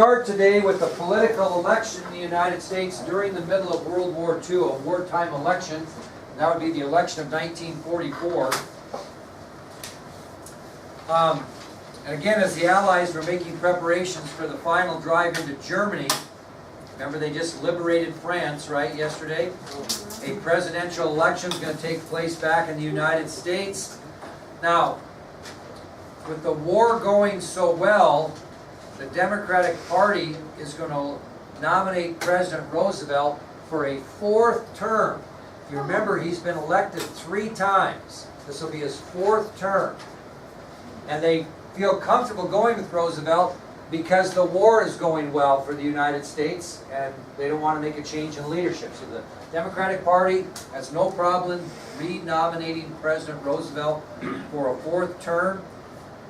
Start today with the political election in the United States during the middle of World War II, a wartime election. And that would be the election of 1944. And again, as the Allies were making preparations for the final drive into Germany, remember they just liberated France, right, yesterday? A presidential election is going to take place back in the United States. Now, with the war going so well, the Democratic Party is going to nominate President Roosevelt for a fourth term. If you remember, he's been elected 3 times. This will be his 4th term. And they feel comfortable going with Roosevelt because the war is going well for the United States and they don't want to make a change in leadership. So the Democratic Party has no problem re-nominating President Roosevelt for a 4th term.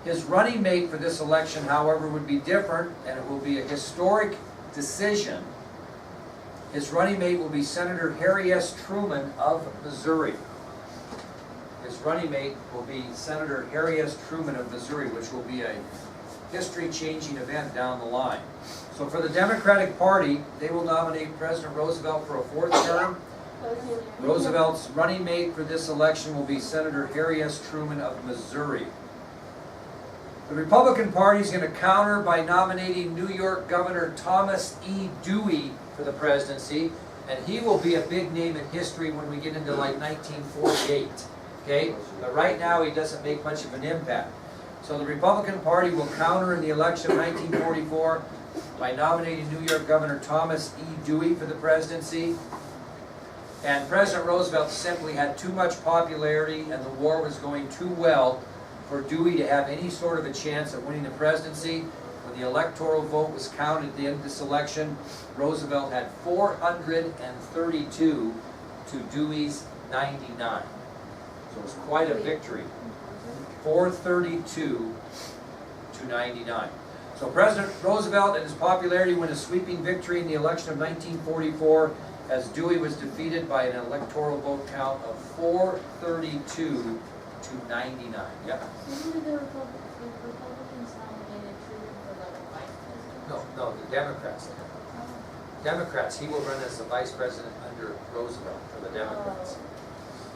His running mate for this election, however, would be different, and it will be a historic decision. His running mate will be Senator Harry S. Truman of Missouri. His running mate will be Senator Harry S. Truman of Missouri, which will be a history-changing event down the line. So for the Democratic Party, they will nominate President Roosevelt for a 4th term. Roosevelt's running mate for this election will be Senator Harry S. Truman of Missouri. The Republican Party is going to counter by nominating New York Governor Thomas E. Dewey for the presidency, and he will be a big name in history when we get into like 1948. Okay? But right now he doesn't make much of an impact. So the Republican Party will counter in the election of 1944 by nominating New York Governor Thomas E. Dewey for the presidency. And President Roosevelt simply had too much popularity and the war was going too well for Dewey to have any sort of a chance of winning the presidency. When the electoral vote was counted at the end of this election, Roosevelt had 432 to Dewey's 99. So it was quite a victory. 432 to 99. So President Roosevelt and his popularity win a sweeping victory in the election of 1944 as Dewey was defeated by an electoral vote count of 432 to 99. Yep. Didn't the Republicans nominated Truman for the vice president? No, the Democrats. Democrats, he will run as the vice president under Roosevelt for the Democrats.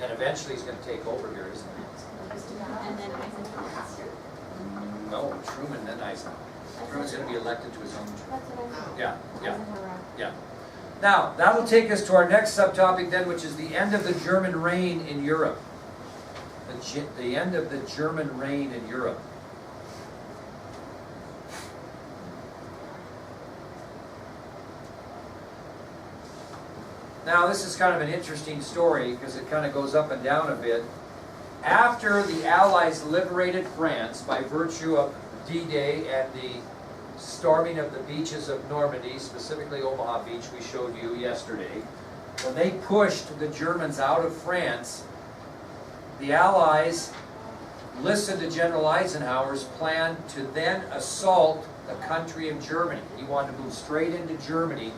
And eventually he's going to take over here, isn't he? And then Eisenhower after? No, Truman, then Eisenhower. Truman's going to be elected to his own term. That's what I thought. Yeah. Now, that will take us to our next subtopic then, which is the end of the German reign in Europe. The end of the German reign in Europe. Now this is kind of an interesting story because it kind of goes up and down a bit. After the Allies liberated France by virtue of D-Day and the storming of the beaches of Normandy, specifically Omaha Beach we showed you yesterday, when they pushed the Germans out of France, the Allies listened to General Eisenhower's plan to then assault the country of Germany. He wanted to move straight into Germany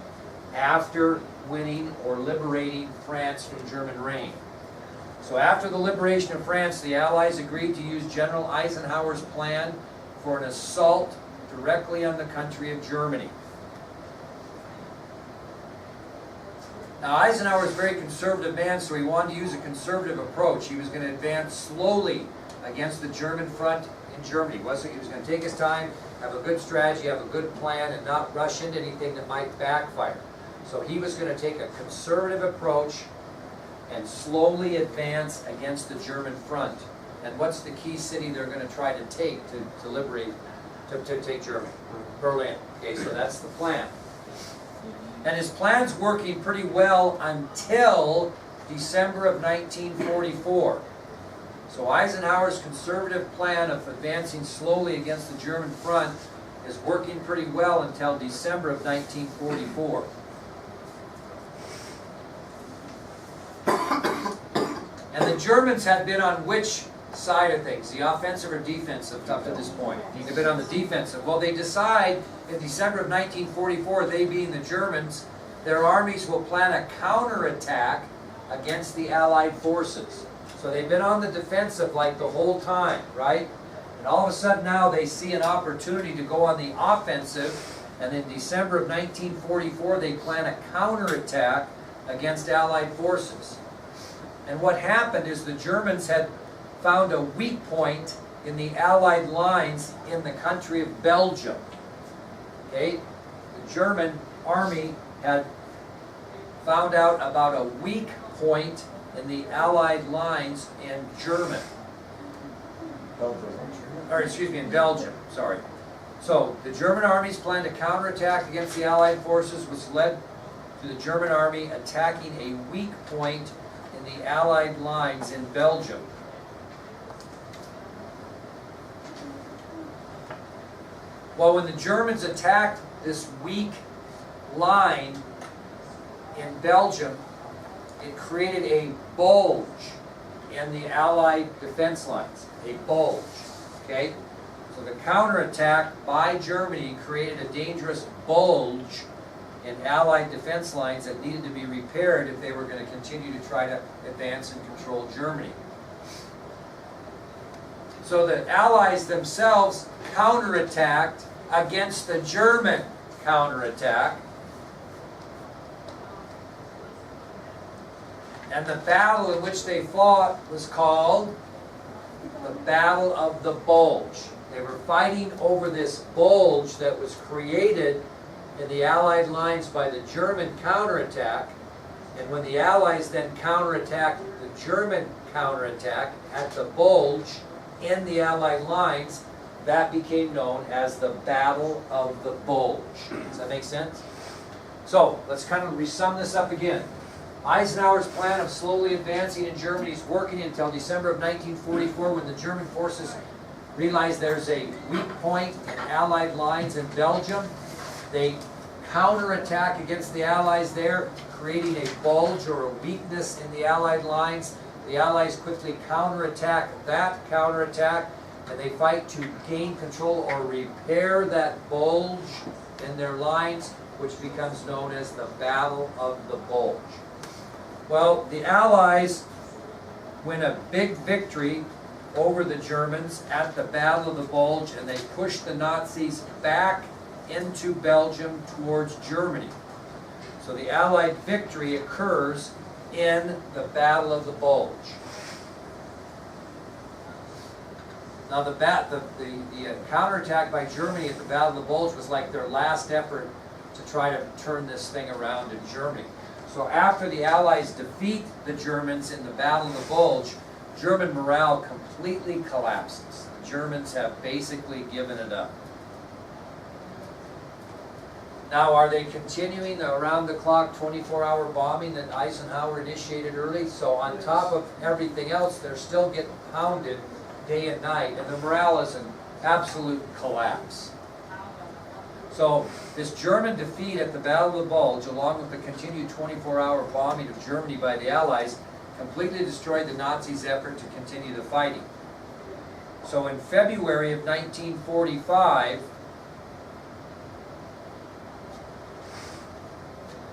after winning or liberating France from German reign. So after the liberation of France, the Allies agreed to use General Eisenhower's plan for an assault directly on the country of Germany. Now Eisenhower was a very conservative man, so he wanted to use a conservative approach. He was going to advance slowly against the German front in Germany. He was going to take his time, have a good strategy, have a good plan, and not rush into anything that might backfire. So he was going to take a conservative approach and slowly advance against the German front. And what's the key city they're going to try to take to liberate, to take Germany? Berlin. Okay, so that's the plan. And his plan's working pretty well until December of 1944. So Eisenhower's conservative plan of advancing slowly against the German front is working pretty well until December of 1944. And the Germans had been on which side of things, the offensive or defensive up to this point? They've been on the defensive. Well, they decide in December of 1944, they being the Germans, their armies will plan a counterattack against the Allied forces. So they've been on the defensive like the whole time, right? And all of a sudden now they see an opportunity to go on the offensive And in December of 1944, they plan a counterattack against Allied forces. And what happened is the Germans had found a weak point in the Allied lines in the country of Belgium. Okay? The German army had found out about a weak point in the Allied lines in Germany. In Belgium, sorry. So, the German army's plan to counterattack against the Allied forces was led to the German army attacking a weak point in the Allied lines in Belgium. Well, when the Germans attacked this weak line in Belgium, it created a bulge in the Allied defense lines. A bulge, okay? So the counterattack by Germany created a dangerous bulge in Allied defense lines that needed to be repaired if they were going to continue to try to advance and control Germany. So the Allies themselves counterattacked against the German counterattack. And the battle in which they fought was called the Battle of the Bulge. They were fighting over this bulge that was created in the Allied lines by the German counterattack. And when the Allies then counterattacked the German counterattack at the bulge in the Allied lines, that became known as the Battle of the Bulge. Does that make sense? So, let's kind of resum this up again. Eisenhower's plan of slowly advancing in Germany is working until December of 1944, when the German forces realize there's a weak point in Allied lines in Belgium. They counterattack against the Allies there, creating a bulge or a weakness in the Allied lines. The Allies quickly counterattack that counterattack, and they fight to gain control or repair that bulge in their lines, which becomes known as the Battle of the Bulge. Well, the Allies win a big victory over the Germans at the Battle of the Bulge, and they push the Nazis back into Belgium towards Germany. So the Allied victory occurs in the Battle of the Bulge. Now the counterattack by Germany at the Battle of the Bulge was like their last effort to try to turn this thing around in Germany. So after the Allies defeat the Germans in the Battle of the Bulge, German morale completely collapses. The Germans have basically given it up. Now, are they continuing the around-the-clock 24-hour bombing that Eisenhower initiated early? So on top of everything else, they're still getting pounded day and night, and the morale is an absolute collapse. So this German defeat at the Battle of the Bulge, along with the continued 24-hour bombing of Germany by the Allies, completely destroyed the Nazis' effort to continue the fighting. So in February of 1945,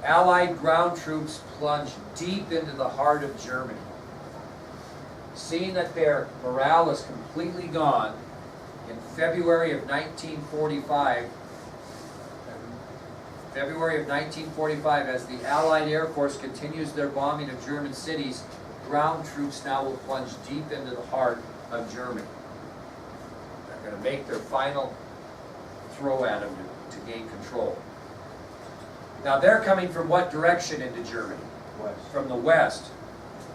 Allied ground troops plunged deep into the heart of Germany. Seeing that their morale is completely gone, in February of 1945, as the Allied Air Force continues their bombing of German cities, ground troops now will plunge deep into the heart of Germany. They're going to make their final throw at them to gain control. Now they're coming from what direction into Germany? West. From the west.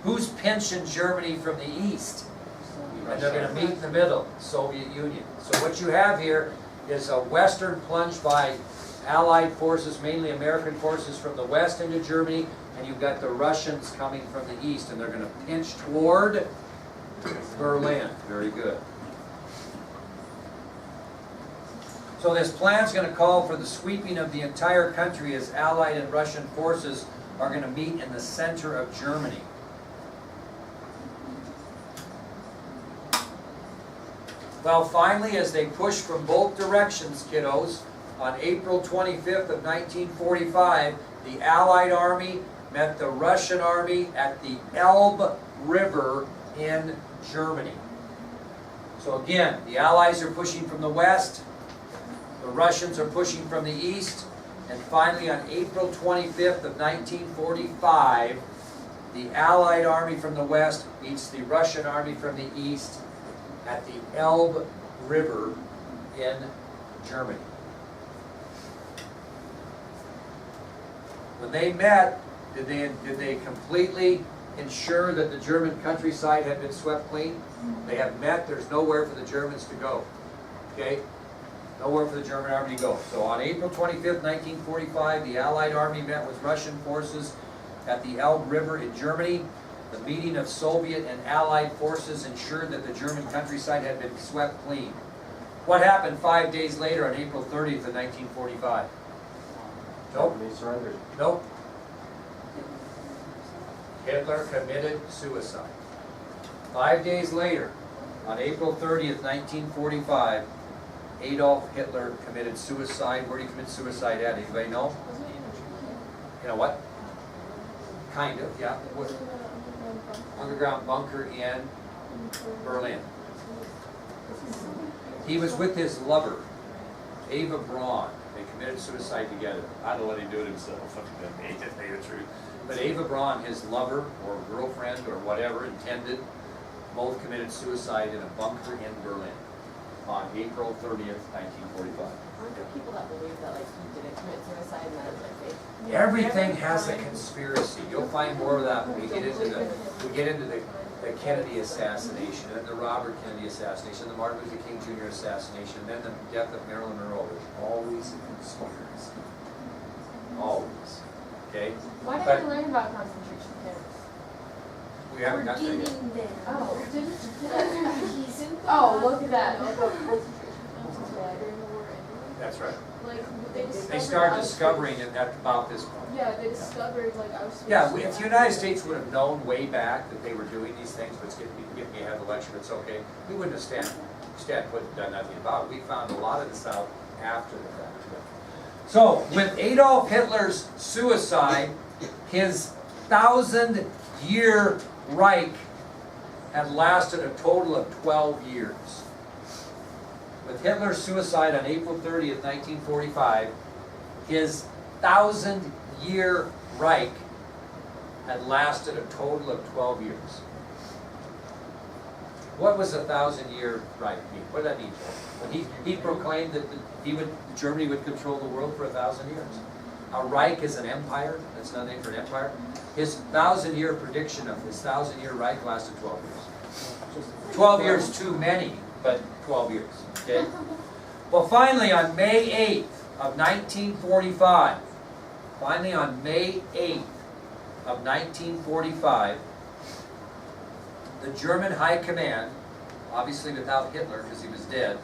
Who's pinching Germany from the east? And they're going to meet in the middle, Soviet Union. So what you have here is a western plunge by Allied forces, mainly American forces, from the west into Germany, and you've got the Russians coming from the east, and they're going to pinch toward Berlin. Very good. So this plan's going to call for the sweeping of the entire country, as Allied and Russian forces are going to meet in the center of Germany. Well, finally, as they push from both directions, kiddos, on April 25th of 1945, the Allied army met the Russian army at the Elbe River in Germany. So again, the Allies are pushing from the west. The Russians are pushing from the east, and finally on April 25th of 1945, the Allied army from the west meets the Russian army from the east at the Elbe River in Germany. When they met, did they completely ensure that the German countryside had been swept clean? They have met, there's nowhere for the Germans to go. Okay? Nowhere for the German army to go. So on April 25th, 1945, the Allied army met with Russian forces at the Elbe River in Germany. The meeting of Soviet and Allied forces ensured that the German countryside had been swept clean. What happened 5 days later on April 30th of 1945? Nope. Germany surrendered. Nope. Hitler committed suicide. 5 days later, on April 30th, 1945, Adolf Hitler committed suicide. Where did he commit suicide at? Anybody know? You know what? Kind of, yeah. Underground bunker in Berlin. He was with his lover, Eva Braun. They committed suicide together. I'd have let him do it himself. He didn't tell you the truth. But Eva Braun, his lover or girlfriend or whatever intended, both committed suicide in a bunker in Berlin on April 30th, 1945. Aren't there people that believe that like he didn't commit suicide and that it's like fake? Everything has a conspiracy. You'll find more of that when we get into the Kennedy assassination, and the Robert Kennedy assassination, the Martin Luther King Jr. assassination, and then the death of Marilyn Monroe. There's always a conspiracy. Always. Okay? Why did But we learn about concentration camps? we haven't got there yet. Oh, look at that. That's right. Like, They started discovering it at about this point. Yeah, they discovered like I was. Yeah, if the United States would have known way back that they were doing these things, but it's getting me ahead of the lecture, it's okay, we wouldn't have stand put and done nothing about it. We found a lot of this out after the fact. So, with Adolf Hitler's suicide, his 1,000-year Reich had lasted a total of 12 years. With Hitler's suicide on April 30th, 1945, his 1,000-year Reich had lasted a total of 12 years. What was a 1,000-year Reich mean? What did that mean? Well, he proclaimed that Germany would control the world for 1,000 years. A Reich is an empire. That's another name for an empire. His 1,000-year prediction of his 1,000-year Reich lasted 12 years. 12 years too many, but 12 years. Okay? Well, finally, on May 8th of 1945, the German High Command, obviously without Hitler because he was dead,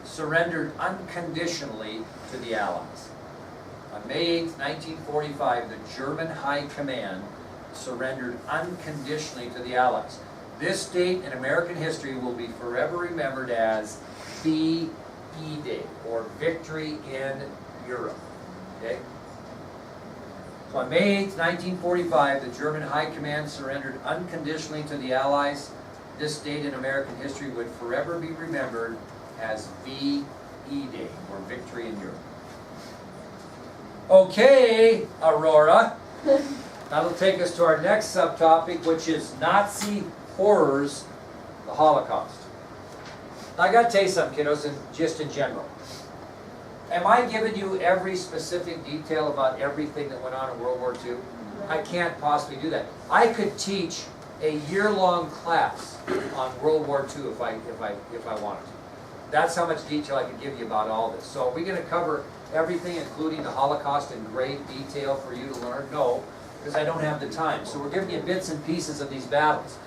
surrendered unconditionally to the Allies. On May 8th, 1945, the German High Command surrendered unconditionally to the Allies. This date in American history will be forever remembered as VE Day, or Victory in Europe. Okay? So on May 8th, 1945, the German High Command surrendered unconditionally to the Allies. This date in American history would forever be remembered as VE Day, or Victory in Europe. Okay, Aurora. That'll take us to our next subtopic, which is Nazi horrors, the Holocaust. Now, I got to tell you something, kiddos, just in general. Am I giving you every specific detail about everything that went on in World War II? I can't possibly do that. I could teach a year-long class on World War II if I wanted to. That's how much detail I could give you about all this. So are we going to cover everything, including the Holocaust, in great detail for you to learn? No, because I don't have the time. So we're giving you bits and pieces of these battles.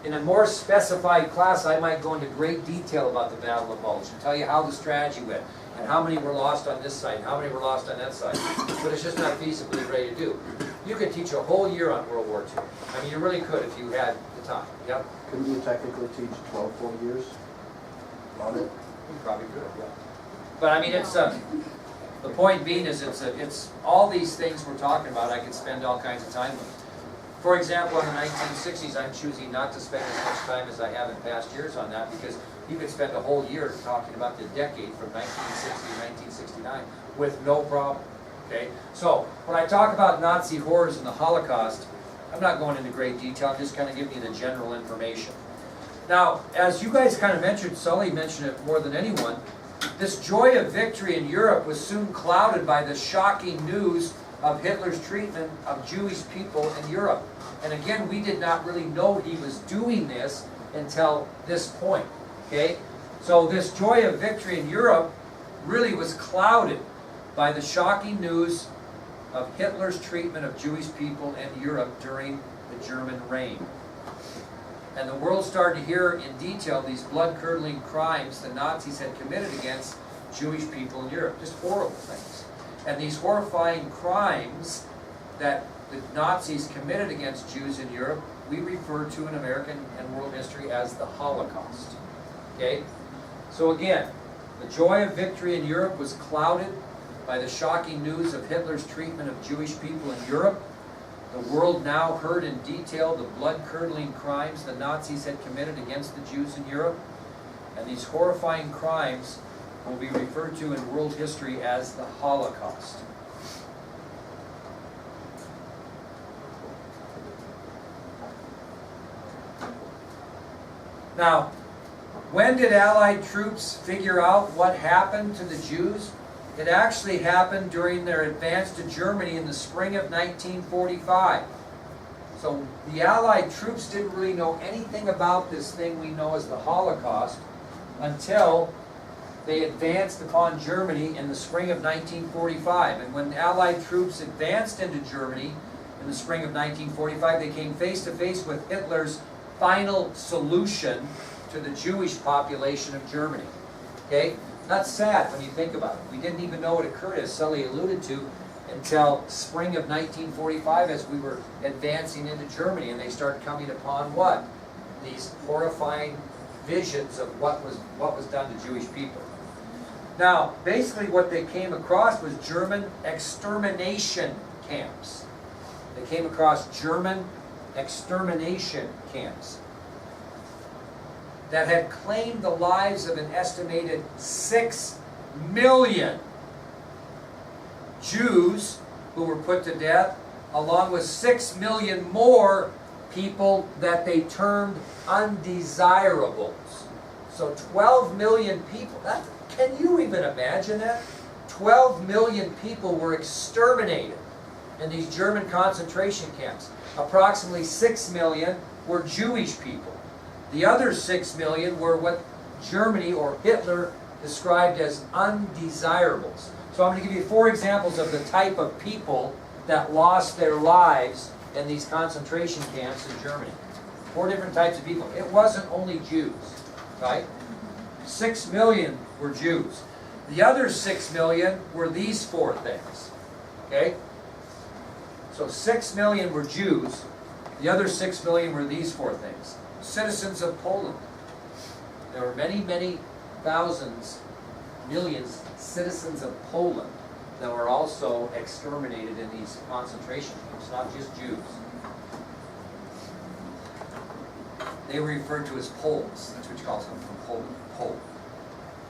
In a more specified class, I might go into great detail about the Battle of Bulge and tell you how the strategy went, and how many were lost on this side, and how many were lost on that side. But it's just not feasibly ready to do. You could teach a whole year on World War II. I mean, you really could if you had the time. Yep. Couldn't you technically teach 12 full years on it? You probably could, yeah. But I mean, it's the point being is it's all these things we're talking about. I could spend all kinds of time with. For example, in the 1960s, I'm choosing not to spend as much time as I have in past years on that, because you could spend a whole year talking about the decade from 1960 to 1969 with no problem, okay? So, when I talk about Nazi horrors and the Holocaust, I'm not going into great detail, I'm just kind of giving you the general information. Now, as you guys kind of mentioned, Sully mentioned it more than anyone, this joy of victory in Europe was soon clouded by the shocking news of Hitler's treatment of Jewish people in Europe. And again, we did not really know he was doing this until this point, okay? So this joy of victory in Europe really was clouded by the shocking news of Hitler's treatment of Jewish people in Europe during the German reign. And the world started to hear in detail these blood-curdling crimes the Nazis had committed against Jewish people in Europe. Just horrible things. And these horrifying crimes that the Nazis committed against Jews in Europe, we refer to in American and world history as the Holocaust. Okay? So again, the joy of victory in Europe was clouded by the shocking news of Hitler's treatment of Jewish people in Europe. The world now heard in detail the blood-curdling crimes the Nazis had committed against the Jews in Europe. And these horrifying crimes will be referred to in world history as the Holocaust. Now, when did Allied troops figure out what happened to the Jews? It actually happened during their advance to Germany in the spring of 1945. So the Allied troops didn't really know anything about this thing we know as the Holocaust until they advanced upon Germany in the spring of 1945. And when the Allied troops advanced into Germany in the spring of 1945, they came face to face with Hitler's final solution to the Jewish population of Germany. Okay? That's sad when you think about it. We didn't even know it occurred, as Sully alluded to, until spring of 1945 as we were advancing into Germany, and they started coming upon what? These horrifying visions of what was done to Jewish people. Now, basically what they came across was German extermination camps. They came across German extermination camps that had claimed the lives of an estimated 6 million Jews who were put to death, along with 6 million more people that they termed undesirables. So 12 million people. Can you even imagine that? 12 million people were exterminated in these German concentration camps. Approximately 6 million were Jewish people. The other 6 million were what Germany or Hitler described as undesirables. So I'm going to give you 4 examples of the type of people that lost their lives in these concentration camps in Germany. 4 different types of people. It wasn't only Jews, right? 6 million were Jews. The other 6 million were these 4 things. Okay? So 6 million were Jews. The other 6 million were these 4 things. Citizens of Poland. There were many, many thousands, millions citizens of Poland that were also exterminated in these concentration camps, not just Jews. They were referred to as Poles. That's what you call them, from Poland. Pole.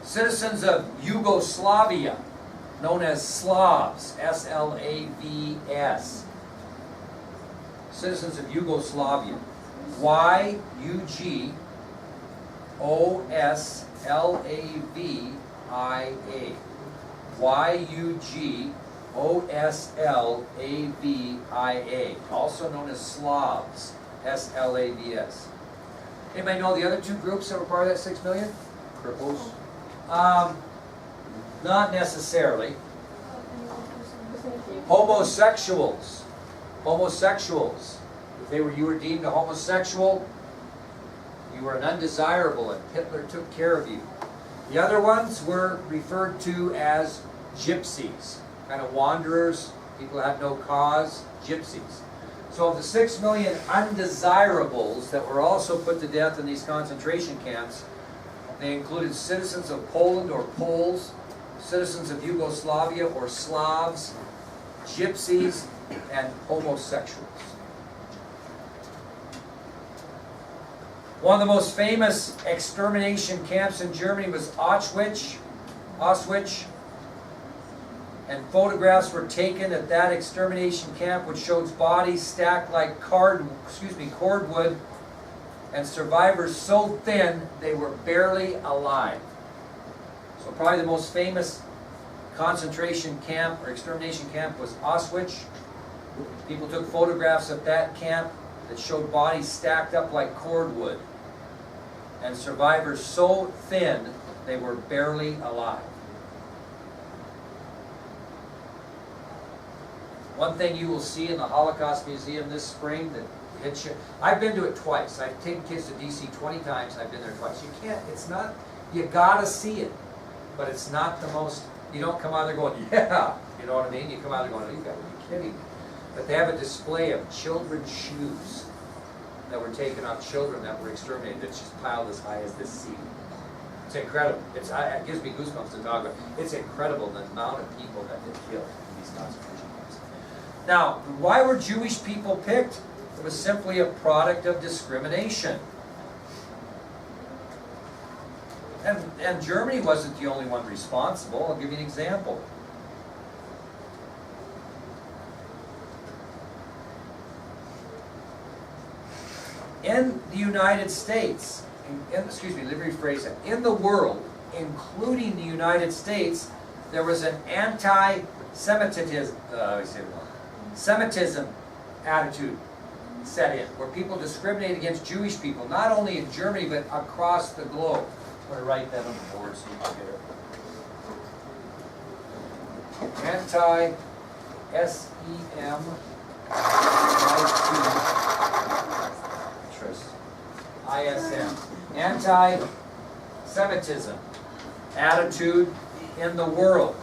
Citizens of Yugoslavia, known as Slavs, S-L-A-V-S. Citizens of Yugoslavia. Y-U-G-O-S-L-A-V-I-A. Y-U-G-O-S-L-A-V-I-A. Also known as Slavs, S-L-A-V-S. Anybody know the other 2 groups that were part of that 6 million? Cripples? Not necessarily. Homosexuals. Homosexuals. If you were deemed a homosexual, you were an undesirable, and Hitler took care of you. The other ones were referred to as gypsies, kind of wanderers, people who had no cause, gypsies. So of the 6 million undesirables that were also put to death in these concentration camps, they included citizens of Poland or Poles, citizens of Yugoslavia or Slavs, gypsies, and homosexuals. One of the most famous extermination camps in Germany was Auschwitz. And photographs were taken at that extermination camp which showed bodies stacked like cordwood, and survivors so thin they were barely alive. So probably the most famous concentration camp or extermination camp was Auschwitz. People took photographs of that camp that showed bodies stacked up like cordwood, and survivors so thin they were barely alive. One thing you will see in the Holocaust Museum this spring that hits you, I've been to it twice. I've taken kids to DC 20 times, I've been there twice. You can't, it's not, you gotta see it, but it's not the most, you don't come out there going, yeah, you know what I mean? You come out there going, you gotta be kidding me. But they have a display of children's shoes that were taken off children that were exterminated. It's just piled as high as this ceiling. It's incredible. It gives me goosebumps to talk about. It's incredible the amount of people that they killed in these concentration camps. Now, why were Jewish people picked? It was simply a product of discrimination. And Germany wasn't the only one responsible. I'll give you an example. In the United States, let me rephrase that. In the world, including the United States, there was an Semitism attitude set in, where people discriminate against Jewish people, not only in Germany, but across the globe. I'm going to write that on the board so you can get it. Anti-S-E-M I-S-M. Anti-Semitism attitude in the world.